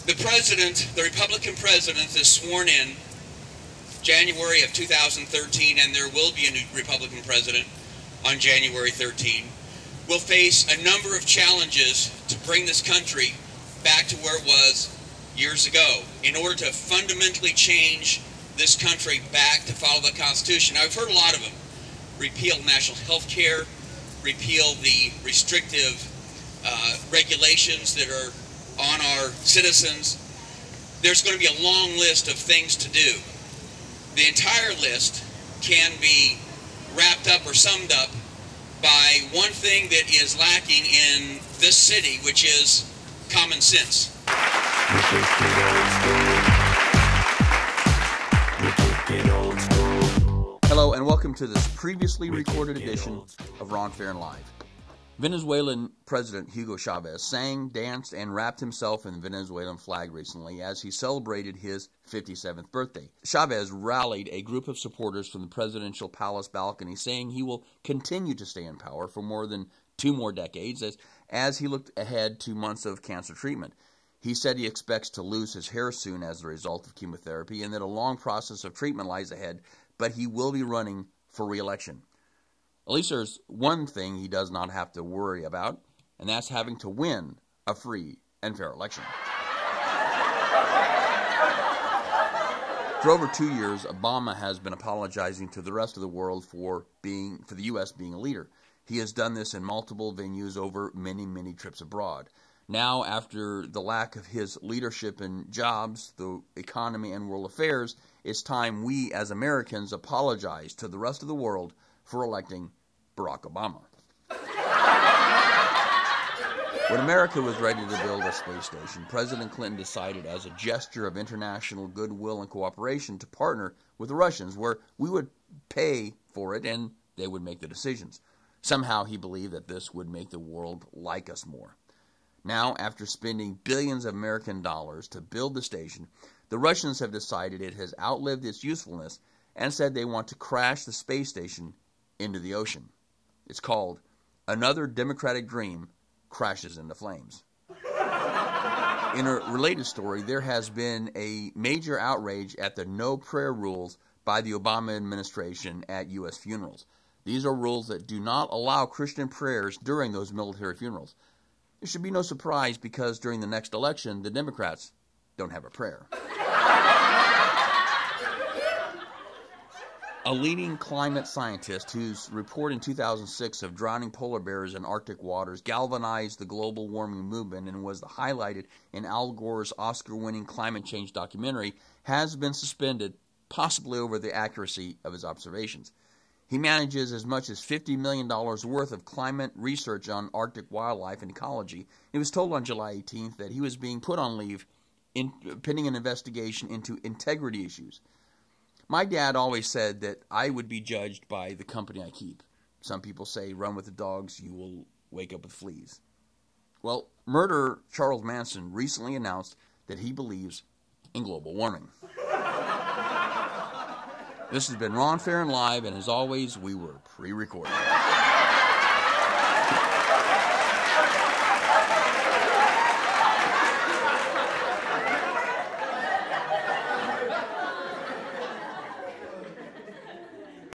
The president, the Republican president, is sworn in January of 2013, and there will be a new Republican president on January 13, will face a number of challenges to bring this country back to where it was years ago in order to fundamentally change this country back to follow the Constitution. Now, I've heard a lot of them. Repeal national health care, repeal the restrictive regulations that are on our citizens. There's going to be a long list of things to do. The entire list can be wrapped up or summed up by one thing that is lacking in this city, which is common sense. Hello and welcome to this previously recorded edition of Ron Ferrin Live. Venezuelan President Hugo Chavez sang, danced, and wrapped himself in the Venezuelan flag recently as he celebrated his 57th birthday. Chavez rallied a group of supporters from the presidential palace balcony, saying he will continue to stay in power for more than 2 more decades as he looked ahead to months of cancer treatment. He said he expects to lose his hair soon as a result of chemotherapy and that a long process of treatment lies ahead, but he will be running for re-election. At least there's one thing he does not have to worry about, and that's having to win a free and fair election. For over 2 years, Obama has been apologizing to the rest of the world for the U.S. being a leader. He has done this in multiple venues over many trips abroad. Now, after the lack of his leadership in jobs, the economy, and world affairs, it's time we as Americans apologize to the rest of the world for electing Barack Obama. When America was ready to build a space station, President Clinton decided as a gesture of international goodwill and cooperation to partner with the Russians, where we would pay for it and they would make the decisions. Somehow he believed that this would make the world like us more. Now, after spending billions of American dollars to build the station, the Russians have decided it has outlived its usefulness and said they want to crash the space station into the ocean. It's called Another Democratic Dream Crashes into Flames. In a related story, there has been a major outrage at the no prayer rules by the Obama administration at U.S. funerals. These are rules that do not allow Christian prayers during those military funerals. There should be no surprise because during the next election, the Democrats don't have a prayer. A leading climate scientist whose report in 2006 of drowning polar bears in Arctic waters galvanized the global warming movement and was highlighted in Al Gore's Oscar-winning climate change documentary has been suspended, possibly over the accuracy of his observations. He manages as much as $50 million worth of climate research on Arctic wildlife and ecology. He was told on July 18th that he was being put on leave pending an investigation into integrity issues. My dad always said that I would be judged by the company I keep. Some people say, run with the dogs, you will wake up with fleas. Well, murderer Charles Manson recently announced that he believes in global warming. This has been Ron Ferrin Live, and as always, we were pre-recorded.